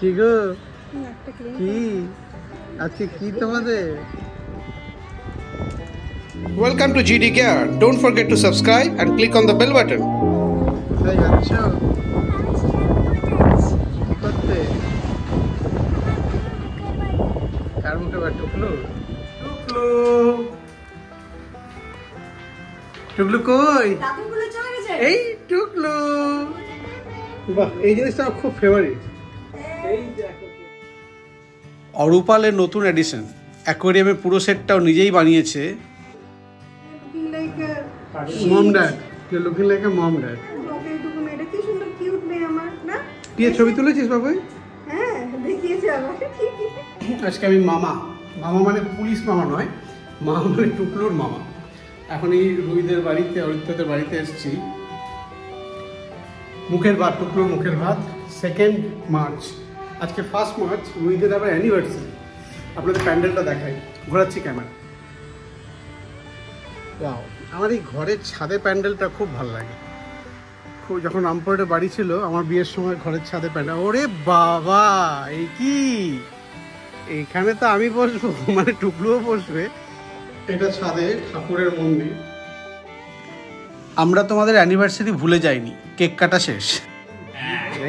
কি গো কি আজকে কি তোমাদের? Welcome to GD Care. Don't forget to subscribe and click on the bell button. কোথায় যাচ্ছ? কি করতে? কার মুখে বা টুকলু? টুকলু টুকলু কই? এই টুকলু। বাহ, এই জিনিসটা আমার খুব ফেভারিট। এই দেখো অরূপালের নতুন এডিশন অ্যাকোয়ারিয়ামের পুরো সেটটাও নিজেই বানিয়েছে। Mom dad, looking like a mom dad. এটা কি সুন্দর কিউট মেয়ে আমার না? কি ছবি তুলেছিস বাবু? হ্যাঁ দেখিয়েছে আমাকে ঠিক। আজকে আমি মামা মানে পুলিশ মামা নয়, মামা মানে টুকলুর মামা। এখন এই রুইদের বাড়িতে, অরিত্রদের বাড়িতে এসেছি। মুখের ভাত, টুকলুর মুখের ভাত। 2 মার্চ, আজকে 1 মার্চ, রুইদের আবার অ্যানিভার্সারি। আপনাদের প্যান্ডেলটা দেখাই, ঘোরাচ্ছি ক্যামেরা। ওয়াও, আমার এই ঘরের ছাদে প্যান্ডেলটা খুব ভালো লাগে। খুব, যখন রামপুরহাটে বাড়ি ছিল আমার বিয়ের সময় ঘরের ছাদে প্যান্ডেল। ওরে বাবা, এই কি, এইখানে তো আমি বসবো, মানে টুকলুও বসবে। এটা ছাদে ঠাকুরের মন্দির। আমরা তোমাদের অ্যানিভার্সারি ভুলে যাইনি, কেক কাটা শেষ।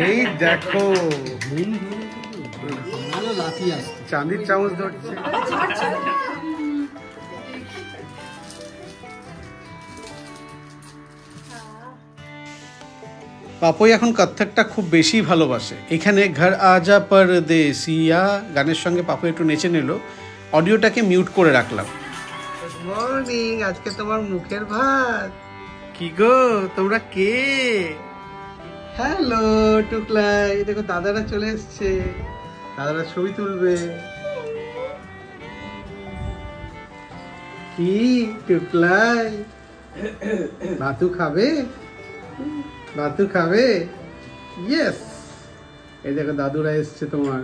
এই দেখো চাঁদির চামচ ধরছে। পাপই এখন কত্থকটা খুব বেশি ভালোবাসে। এখানে ঘর আজা পরদেসিয়া গানের সঙ্গে পাপু একটু নেচে নিল। অডিওটাকে মিউট করে রাখলাম। গুড মর্নিং, আজকে তোমার মুখের ভাত। কি গো তোমরা কে? হ্যালো টুকলাই, দেখো দাদারা চলে এসছে, দাদারা ছবি তুলবে। কি টুকলাই, ভাতু খাবে? ভাতু খাবে? ইয়েস। এই দেখো দাদুরা এসছে তোমার।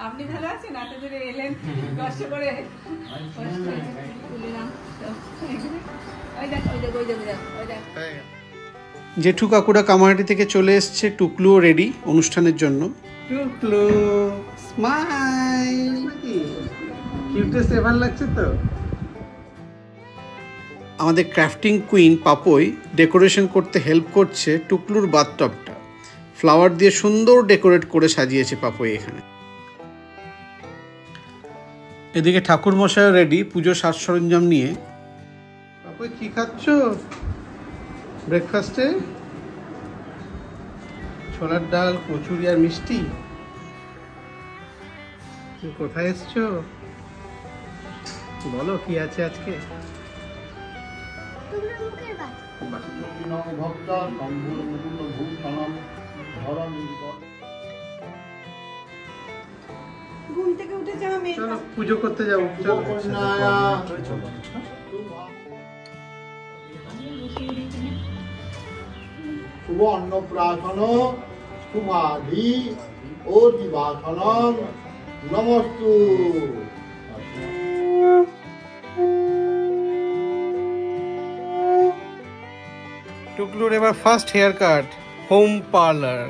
আপনি ভালো আছেন? এত দূরে এলেন কষ্ট করে। জেঠু কাকুরা কামাহাটি থেকে চলে এসছে, টুকলুও রেডি অনুষ্ঠানের জন্য। টুকলু স্মাইল, কিউটেস্ট এভার লাগছে তো। আমাদের ক্রাফটিং কুইন পাপই ডেকোরেশন করতে হেল্প করছে। টুকলুর বাথটবটা ফ্লাওয়ার দিয়ে সুন্দর ডেকোরেট করে সাজিয়েছে পাপই এখানে। এদিকে ঠাকুর মশাইও রেডি পুজোর সাজ সরঞ্জাম নিয়ে। পাপই কি খাচ্ছ ব্রেকফাস্টে? ছোলার ডাল, কচুরি আর মিষ্টি। কোথায় এসছো বলো, কি আছে আজকে? ঘুম থেকে উঠেছে আমি। চলো পুজো করতে যাবো। শুভ অন্নপ্রাশন শুভাধি ও দিবাসন নমস্তু। টুকলুর এবার first haircut, home parlour.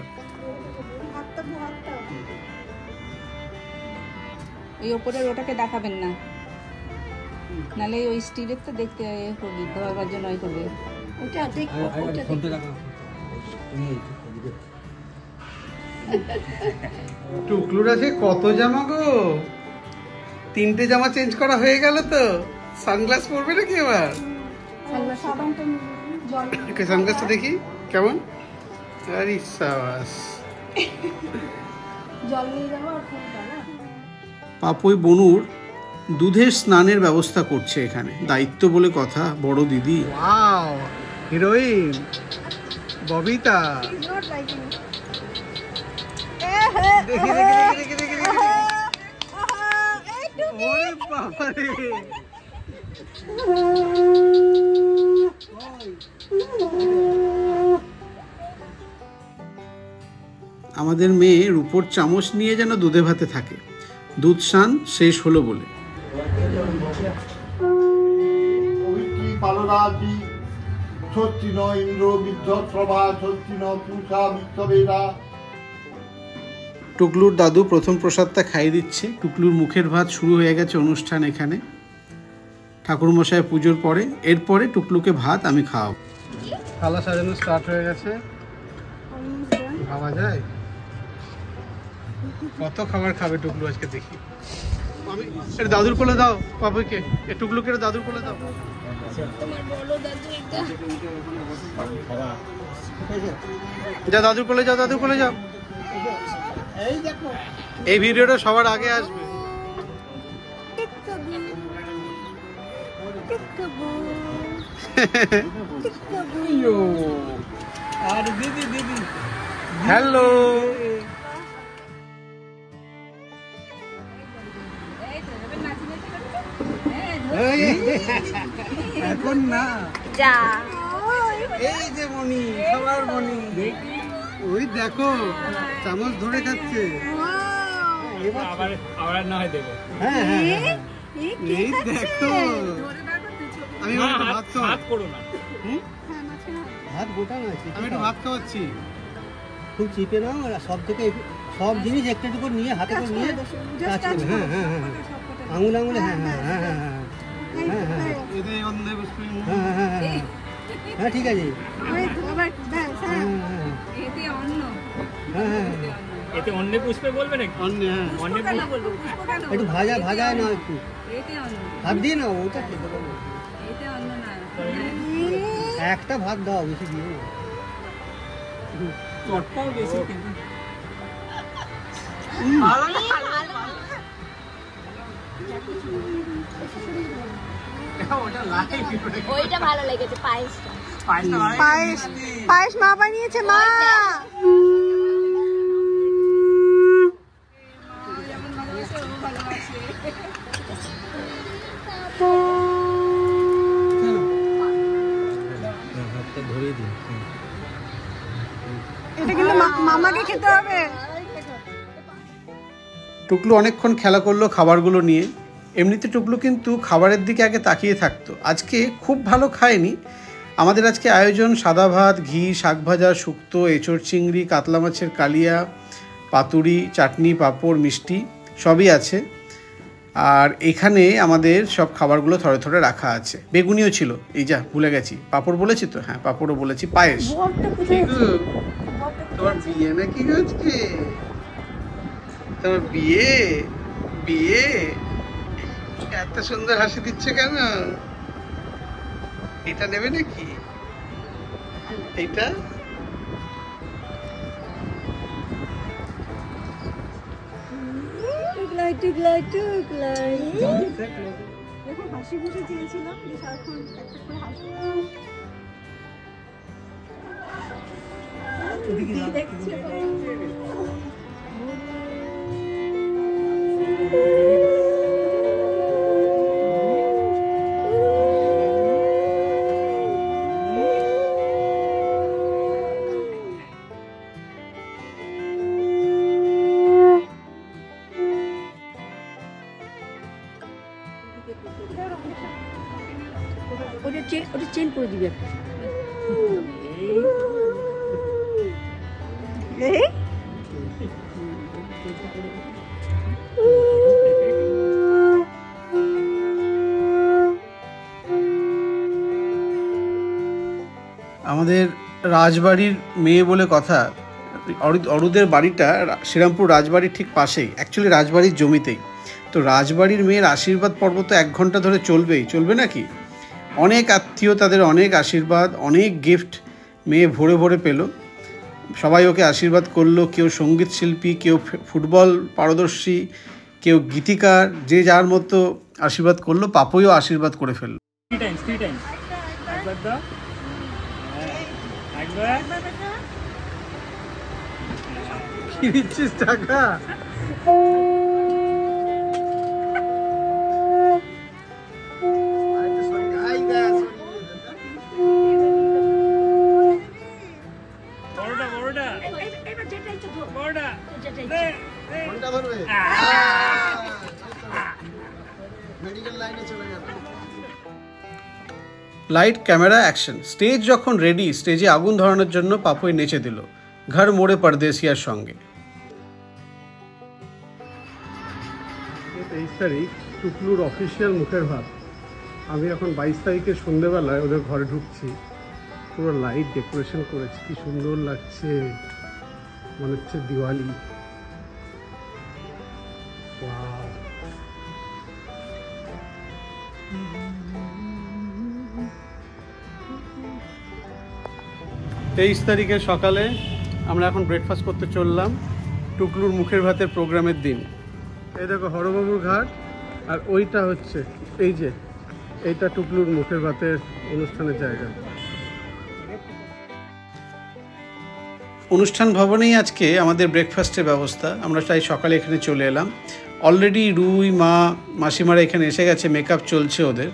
ওই ওপরের ওটাকে দেখাবেন না, নাহলে ওই স্টিলের তো দেখতে করবি, ধোয়ার জন্য ওই করবে। ওটা দেখো, ওটা দেখো। টুকলুর আছে কত জামা গো, 3টে জামা চেঞ্জ করা হয়ে গেল তো। সানগ্লাস পরবে নাকি এবার? সানগ্লাসটা দেখি কেমন। আরে সাবাস। জল নিয়ে যাবো আর ফোনটা না। পাপই বনুর দুধের স্নানের ব্যবস্থা করছে এখানে, দায়িত্ব বলে কথা বড় দিদি। Wow, heroine Babita. দেখি দেখি দেখি দেখি। ওরে বাবা রে, আমাদের মেয়ে রূপোর চামচ নিয়ে যেন দুধে ভাতে থাকে। দুধ স্নান শেষ হলো বলে। স্বস্তি ন ইন্দ্র বৃদ্ধশ্রভা স্বস্তি ন পূষা বিশ্ববেদা। টুকলুর দাদু প্রথম প্রসাদটা খাইয়ে দিচ্ছে। টুকলুর মুখের ভাত শুরু হয়ে গেছে অনুষ্ঠান এখানে ঠাকুরমশাই পুজোর পরে। এরপরে টুকলুকে ভাত আমি খাওয়াবো। থালা সাজানো স্টার্ট হয়ে গেছে, ভাবা যায় কত খাবার খাবে টুকলু আজকে দেখি। আমি এটা দাদুর কোলে দাও, পাপুকে টুকলুকে দাদুর কোলে দাও। যা দাদুর কোলে যাও, দাদুর কোলে যাও। এই ভিডিওটা সবার আগে আসবে। আর দিদি দিদি হ্যালো। এখন না যা এই যে মনি, সবার মনি, ওই দেখো চামচ ধরে খাচ্ছে। আবার না হয় দেবো। হ্যাঁ হ্যাঁ এই দেখো, আমি ভাত করো না, ভাত গোটা না, আমি একটু ভাত খাওয়াচ্ছি। খুব চিপে নাও, সব থেকে সব জিনিস একটু একটু করে নিয়ে হাতে করে নিয়ে কাজ করবে। হ্যাঁ হ্যাঁ হ্যাঁ আঙুল আঙুলে, হ্যাঁ হ্যাঁ হ্যাঁ হ্যাঁ হ্যাঁ হ্যাঁ হ্যাঁ হ্যাঁ হ্যাঁ হ্যাঁ ঠিক আছে। এতে অন্য পুষ্পে বলবে নাকি? একটু ভাজা ভাজা না, একটু ভাত দিয়ে না, ওটা খেতে পারবো। একটা ভাত দাও, বেশি দিয়ে চটটাও বেশি কিন্তু ওইটা ভালো লেগেছে, পায়েসটা। পায়েস মা বানিয়েছে, মা। এটা কিন্তু মামাকে খেতে হবে। টুকলু অনেকক্ষণ খেলা করলো খাবারগুলো নিয়ে। এমনিতে টুকলু কিন্তু খাবারের দিকে আগে তাকিয়ে থাকতো, আজকে খুব ভালো খায়নি। আমাদের আজকে আয়োজন সাদা ভাত, ঘি, শাক ভাজা, শুক্তো, এঁচড় চিংড়ি, কাতলা মাছের কালিয়া, পাতুরি, চাটনি, পাঁপড়, মিষ্টি সবই আছে। আর এখানে আমাদের সব খাবারগুলো থরে থরে রাখা আছে। বেগুনিও ছিল, এই যা ভুলে গেছি। পাঁপড় বলেছি তো, হ্যাঁ পাঁপড়ও বলেছি। পায়েস। তোমার বিয়ে নাকি আজকে? তোমার বিয়ে? বিয়ে এত সুন্দর হাসি দিচ্ছে কেন? এটা নেবে নাকি? এইটা হাসি খুশি চেয়েছিলাম, সারাক্ষণ একটা করে হাসি দেখছে। ওটা চেন করে দিবি একটা। আমাদের রাজবাড়ির মেয়ে বলে কথা। অরুদের বাড়িটা শ্রীরামপুর রাজবাড়ির ঠিক পাশেই, অ্যাকচুয়ালি রাজবাড়ির জমিতেই। তো রাজবাড়ির মেয়ের আশীর্বাদ পর্ব তো 1 ঘন্টা ধরে চলবেই, চলবে নাকি? অনেক আত্মীয়, তাদের অনেক আশীর্বাদ, অনেক গিফট মেয়ে ভরে ভরে পেল। সবাই ওকে আশীর্বাদ করলো। কেউ সঙ্গীত শিল্পী, কেউ ফুটবল পারদর্শী, কেউ গীতিকার, যে যার মতো আশীর্বাদ করলো। পাপুইও আশীর্বাদ করে ফেললো। 3 টাইমস একবার দাও, একবার কি দিচ্ছিস টাকা? Light camera action. স্টেজ যখন রেডি, স্টেজে আগুন ধরানোর জন্য পাপই নেচে দিল ঘর মোড়ে পরদেশিয়ার সঙ্গে। 23 তারিখ টুকলুর অফিসিয়াল মুখের ভাত। আমি এখন 22 তারিখের সন্ধ্যেবেলায় ওদের ঘরে ঢুকছি। পুরো লাইট ডেকোরেশন করেছে, কি সুন্দর লাগছে, মনে হচ্ছে দিওয়ালি। ওয়াও। 23 তারিখের সকালে আমরা এখন ব্রেকফাস্ট করতে চললাম টুকলুর মুখের ভাতের প্রোগ্রামের দিন। এই দেখো হরবাবুর ঘাট, আর ওইটা হচ্ছে এই যে এইটা টুকলুর মুখের ভাতের অনুষ্ঠানের জায়গা। অনুষ্ঠান ভবনেই আজকে আমাদের ব্রেকফাস্টের ব্যবস্থা। আমরা তাই সকালে এখানে চলে এলাম। অলরেডি রুই মা মাসিমারা এখানে এসে গেছে, মেকআপ চলছে ওদের।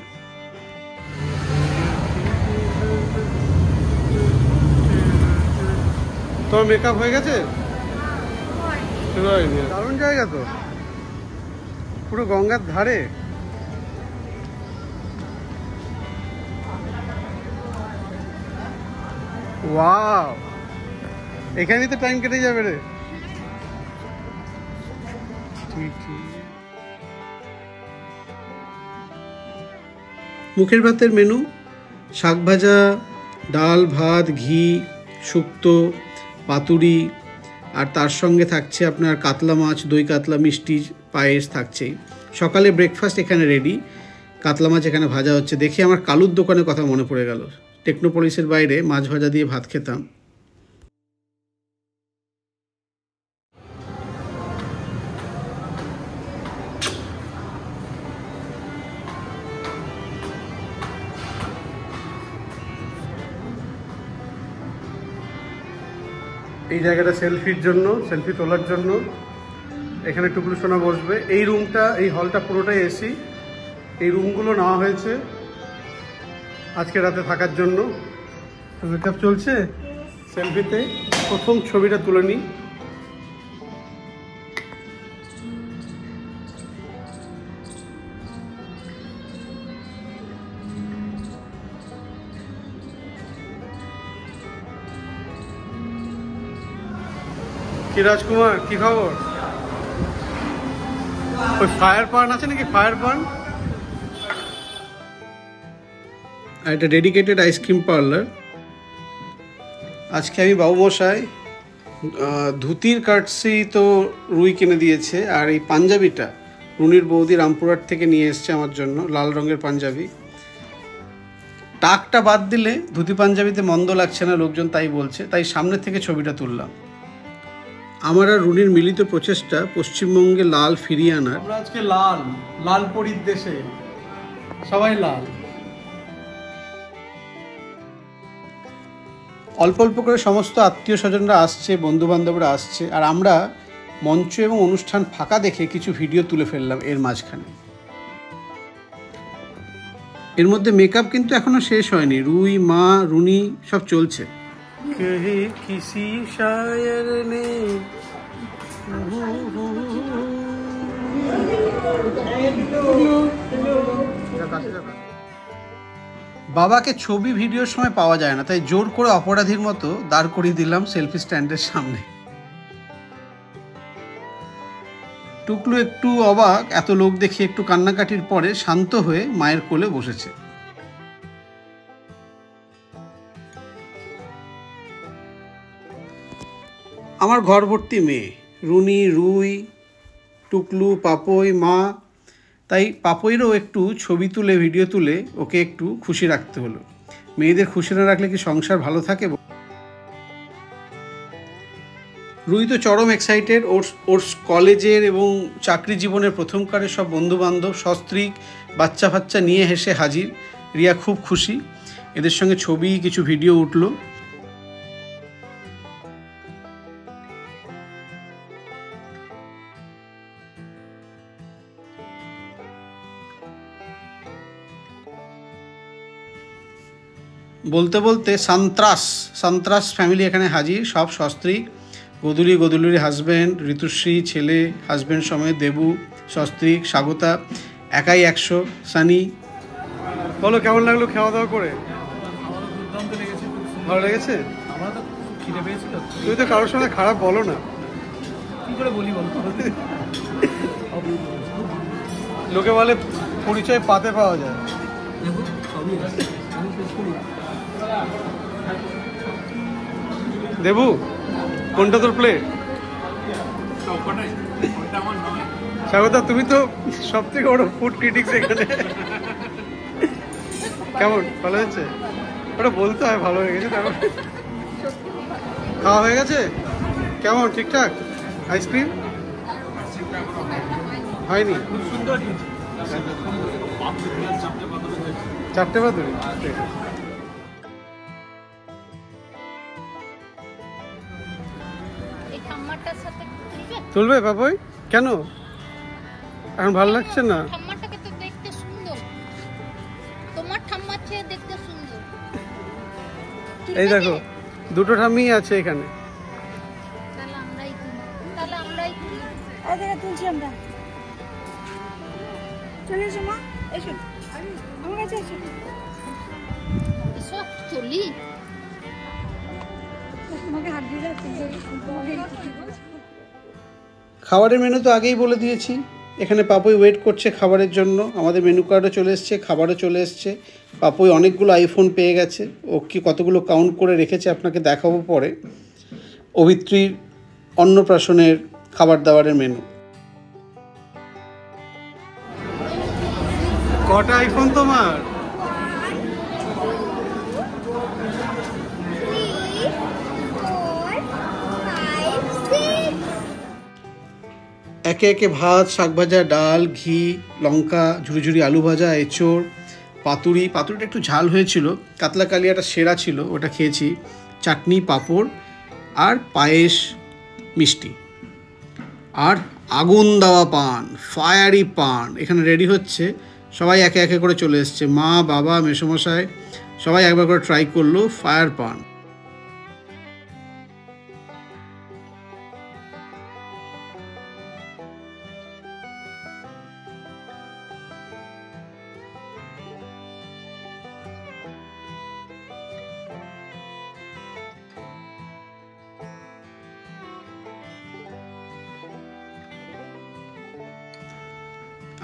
তোমার মেকআপ হয়ে গেছে? দারুণ জায়গা তো, পুরো গঙ্গার ধারে। ওয়াও, এখানেই তো টাইম কেটে যাবে রে। ঠিক ঠিক। মুখের ভাতের মেনু: শাক ভাজা, ডাল, ভাত, ঘি, শুক্তো, পাতুরি, আর তার সঙ্গে থাকছে আপনার কাতলা মাছ, দই কাতলা, মিষ্টি, পায়েস থাকছেই। সকালে ব্রেকফাস্ট এখানে রেডি। কাতলা মাছ এখানে ভাজা হচ্ছে। দেখে আমার কালুর দোকানের কথা মনে পড়ে গেল। টেকনোপলিসের বাইরে মাছ ভাজা দিয়ে ভাত খেতাম। এই জায়গাটা সেলফির জন্য, সেলফি তোলার জন্য এখানে টুকলু সোনা বসবে। এই রুমটা, এই হলটা পুরোটাই এসি। এই রুমগুলো নেওয়া হয়েছে আজকে রাতে থাকার জন্য। মেকআপ চলছে, সেলফিতে প্রথম ছবিটা তুলে নিই। কি রাজকুমার, কি খবর? ওই ফায়ার পান আছে নাকি? ফায়ার পান। আর এটা ডেডিকেটেড আইসক্রিম পার্লার। আজকে আমি বাবু মশাই ধুতির কাটসি তো রুই কিনে দিয়েছে, আর এই পাঞ্জাবিটা রুনির বৌদি রামপুরহাট থেকে নিয়ে এসছে আমার জন্য, লাল রঙের পাঞ্জাবি। টাকটা বাদ দিলে ধুতি পাঞ্জাবিতে মন্দ লাগছে না, লোকজন তাই বলছে, তাই সামনে থেকে ছবিটা তুললাম। আমার আর রুনির মিলিত প্রচেষ্টা পশ্চিমবঙ্গে লাল ফিরিয়ে আনার। আমরা আজকে লাল, লাল পরীর দেশে সবাই লাল। অল্প অল্প করে সমস্ত আত্মীয় স্বজনরা আসছে, বন্ধু বান্ধবরা আসছে, আর আমরা মঞ্চ এবং অনুষ্ঠান ফাঁকা দেখে কিছু ভিডিও তুলে ফেললাম এর মাঝখানে। এর মধ্যে মেকআপ কিন্তু এখনো শেষ হয়নি। রুই, মা, রুনি সব চলছে। कहीं किसी शायर ने বাবাকে ছবি ভিডিওর সময় পাওয়া যায় না, তাই জোর করে অপরাধীর মতো দাঁড় করিয়ে দিলাম সেলফি স্ট্যান্ডের সামনে। টুকলু একটু অবাক, এত লোক দেখে একটু কান্নাকাটির পরে শান্ত হয়ে মায়ের কোলে বসেছে। আমার ঘর ভর্তি মেয়ে, রুনি, রুই, টুকলু, পাপই, মা। তাই পাপইরও একটু ছবি তুলে ভিডিও তুলে ওকে একটু খুশি রাখতে হলো। মেয়েদের খুশি না রাখলে কি সংসার ভালো থাকে? রুই তো চরম এক্সাইটেড। ওর কলেজের এবং চাকরি জীবনের প্রথমকারের সব বন্ধুবান্ধব, সস্ত্রীক, বাচ্চা ফাচ্চা নিয়ে হেসে হাজির। রিয়া খুব খুশি, এদের সঙ্গে ছবি, কিছু ভিডিও উঠলো। বলতে বলতে সন্ত্রাস ফ্যামিলি এখানে হাজির, সব সস্ত্রীক। গদুলির হাজব্যান্ড, ঋতুশ্রী ছেলে, হাজব্যান্ড সমেত দেবু, সস্ত্রীক, স্বাগতা, একাই 100, সানি। বলো কেমন লাগলো খাওয়া দাওয়া করে? ভালো লেগেছে? তুই তো কারোর সঙ্গে খারাপ বলো না। কি করে বলি বলতো? লোকে বলে পরিচয় পাতে পাওয়া যায়। দেবু কোনটা তোর প্লেট? স্বাগতা, তুমি তো সব থেকে বড় ফুড ক্রিটিক্স এখানে। কেমন, ভালো হয়েছে? ওটা বলতে হয় ভালো হয়ে গেছে। তারপর খাওয়া হয়ে গেছে? কেমন, ঠিকঠাক? আইসক্রিম হয়নি? চারটে পাতুরি। তুলবে বাবুই? কেন এখন ভালো লাগছে না? ঠাম্মাটাকে তো দেখতে সুন্দর, তোমার ঠাম্মার চেয়ে দেখতে সুন্দর। এই দেখো দুটো ঠাম্মি আছে এখানে। তাহলে আমরাই তুলি। এই জায়গা তুলছি আমরা। চলে এসো মা, এসো আমার কাছে এসো। এসো তুলি। তোমাকে হাত দিয়ে যাচ্ছে। খাবারের মেনু তো আগেই বলে দিয়েছি। এখানে পাপুই ওয়েট করছে খাবারের জন্য। আমাদের মেনু কার্ডও চলে এসছে, খাবারও চলে এসছে। পাপুই অনেকগুলো আইফোন পেয়ে গেছে। ও কি কতগুলো কাউন্ট করে রেখেছে আপনাকে দেখাবো পরে। অভিত্রীর অন্নপ্রাশনের খাবার দাবারের মেনু। কটা আইফোন তোমার? একে একে ভাত, শাক ভাজা, ডাল, ঘি, লঙ্কা, ঝুড়ি ঝুড়ি আলু ভাজা, এঁচোড়, পাতুরিটা একটু ঝাল হয়েছিল। কাতলা কালিয়াটা সেরা ছিল, ওটা খেয়েছি। চাটনি, পাঁপড় আর পায়েস, মিষ্টি আর আগুন দেওয়া পান, ফায়ারি পান এখানে রেডি হচ্ছে। সবাই একে একে করে চলে এসছে। মা, বাবা, মেসোমশাই সবাই একবার করে ট্রাই করলো ফায়ার পান।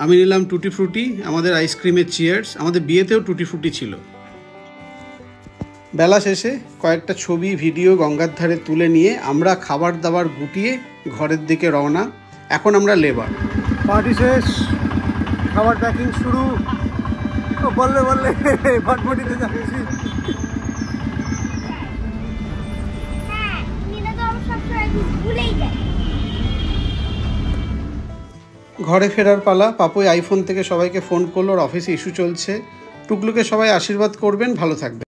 আমি নিলাম টুটি ফ্রুটি, আমাদের আইসক্রিমের চিয়ার্স। আমাদের বিয়েতেও টুটি ফ্রুটি ছিল। বেলা শেষে কয়েকটা ছবি ভিডিও গঙ্গার ধারে তুলে নিয়ে আমরা খাবার দাবার গুটিয়ে ঘরের দিকে রওনা। এখন আমরা লেবার। পার্টি শেষ, খাবার প্যাকিং শুরু। বললে বললে ভাটভটিতে যাচ্ছি। হ্যাঁ, নীলা তো আমার সবসময় ভুলেই যায়। ঘরে ফেরার পালা। পাপুই আইফোন থেকে সবাইকে ফোন করলো, ওর অফিসে ইস্যু চলছে। টুকলুকে সবাই আশীর্বাদ করবেন, ভালো থাকবে।